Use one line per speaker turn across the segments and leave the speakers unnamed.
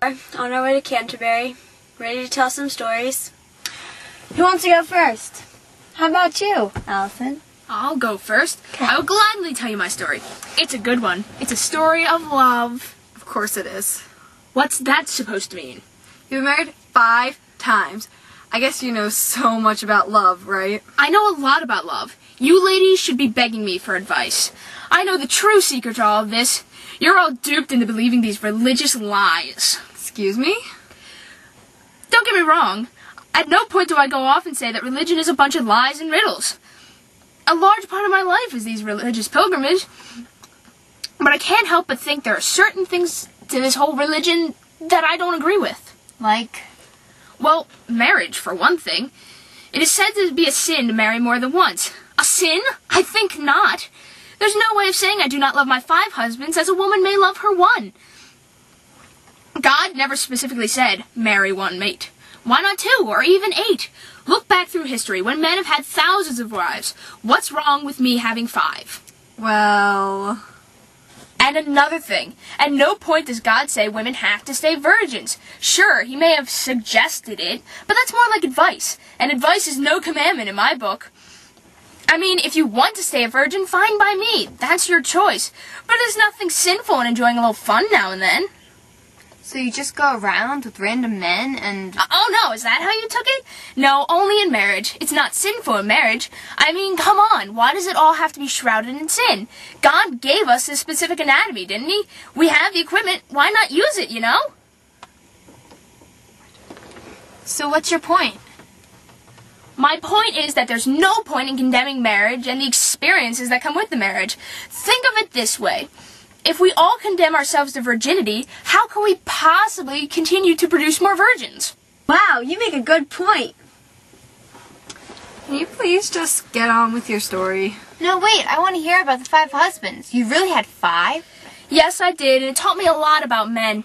On our way to Caunterbury, ready to tell some stories.
Who wants to go first? How about you, Allison?
I'll go first. Okay. I will gladly tell you my story. It's a good one. It's a story of love.
Of course it is.
What's that supposed to mean?
You've been married 5 times. I guess you know so much about love, right?
I know a lot about love. You ladies should be begging me for advice. I know the true secret to all of this. You're all duped into believing these religious lies.
Excuse me?
Don't get me wrong. At no point do I go off and say that religion is a bunch of lies and riddles. A large part of my life is these religious pilgrimages. But I can't help but think there are certain things to this whole religion that I don't agree with.
Like?
Well, marriage, for one thing. It is said to be a sin to marry more than once. A sin? I think not. There's no way of saying I do not love my 5 husbands as a woman may love her 1. God never specifically said, marry 1 mate. Why not 2 or even 8? Look back through history when men have had thousands of wives. What's wrong with me having 5?
Well...
And another thing, at no point does God say women have to stay virgins. Sure, he may have suggested it, but that's more like advice. And advice is no commandment in my book. I mean, if you want to stay a virgin, fine by me. That's your choice. But there's nothing sinful in enjoying a little fun now and then.
So you just go around with random men and...
Oh no, is that how you took it? No, only in marriage. It's not sinful in marriage. I mean, come on, why does it all have to be shrouded in sin? God gave us this specific anatomy, didn't he? We have the equipment, why not use it, you know?
So what's your point?
My point is that there's no point in condemning marriage and the experiences that come with the marriage. Think of it this way. If we all condemn ourselves to virginity, how can we possibly continue to produce more virgins?
Wow, you make a good point.
Can you please just get on with your story?
No, wait, I want to hear about the 5 husbands. You really had 5?
Yes, I did, and it taught me a lot about men.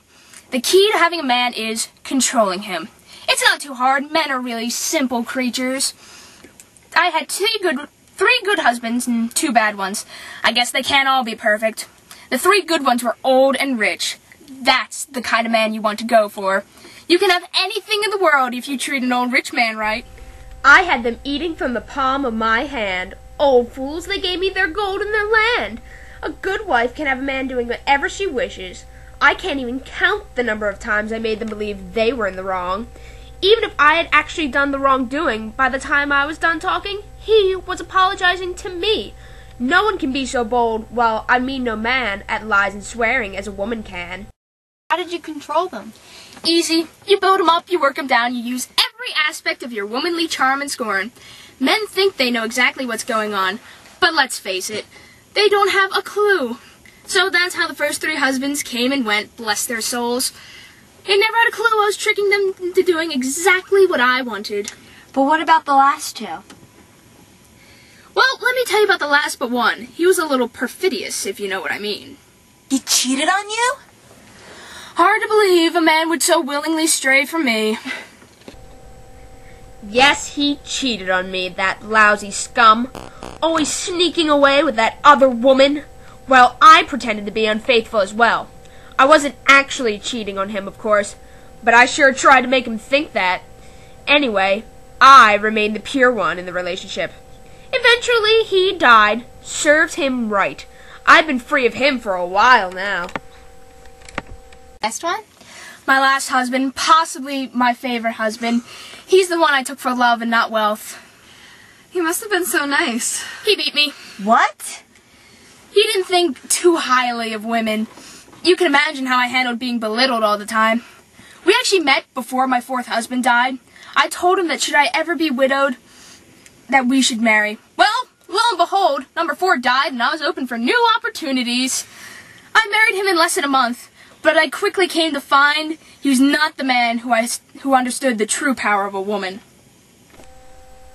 The key to having a man is controlling him. It's not too hard. Men are really simple creatures. I had 3 good husbands and 2 bad ones. I guess they can't all be perfect. The 3 good ones were old and rich. That's the kind of man you want to go for. You can have anything in the world if you treat an old rich man right.
I had them eating from the palm of my hand. Old fools, they gave me their gold and their land. A good wife can have a man doing whatever she wishes. I can't even count the number of times I made them believe they were in the wrong. Even if I had actually done the wrongdoing, by the time I was done talking, he was apologizing to me. No one can be so bold, well, I mean no man, at lies and swearing as a woman can.
How did you control them?
Easy. You build them up, you work them down, you use every aspect of your womanly charm and scorn. Men think they know exactly what's going on, but let's face it, they don't have a clue. So that's how the first 3 husbands came and went, bless their souls. They never had a clue I was tricking them into doing exactly what I wanted.
But what about the last 2?
Well, let me tell you about the last but one. He was a little perfidious, if you know what I mean.
He cheated on you?
Hard to believe a man would so willingly stray from me.
Yes, he cheated on me, that lousy scum. Always sneaking away with that other woman. Well, I pretended to be unfaithful as well. I wasn't actually cheating on him, of course, but I sure tried to make him think that. Anyway, I remained the pure one in the relationship. Eventually, he died. Serves him right. I've been free of him for a while now.
Next one?
My last husband, possibly my favorite husband. He's the one I took for love and not wealth.
He must have been so nice.
He beat me.
What?
He didn't think too highly of women. You can imagine how I handled being belittled all the time. We actually met before my 4th husband died. I told him that should I ever be widowed, that we should marry. Well, lo and behold, number 4 died and I was open for new opportunities. I married him in less than a month, but I quickly came to find he was not the man who understood the true power of a woman.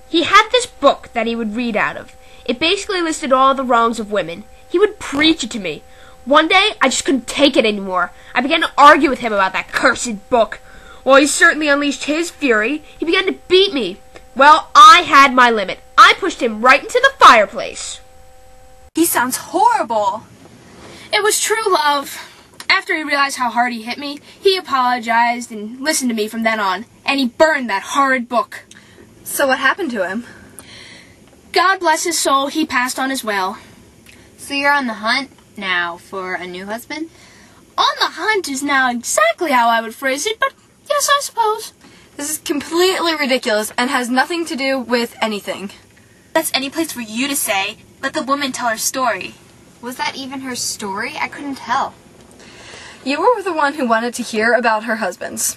He had this book that he would read out of. It basically listed all the wrongs of women. He would preach it to me. One day, I just couldn't take it anymore. I began to argue with him about that cursed book. Well, he certainly unleashed his fury. He began to beat me. Well, I had my limit. I pushed him right into the fireplace.
He sounds horrible.
It was true love. After he realized how hard he hit me, he apologized and listened to me from then on, and he burned that horrid book.
So what happened to him?
God bless his soul, he passed on his well.
So you're on the hunt now for a new husband?
On the hunt is now exactly how I would phrase it, but yes, I suppose.
This is completely ridiculous and has nothing to do with anything.
That's any place for you to say. Let the woman tell her story.
Was that even her story? I couldn't tell.
You were the one who wanted to hear about her husbands.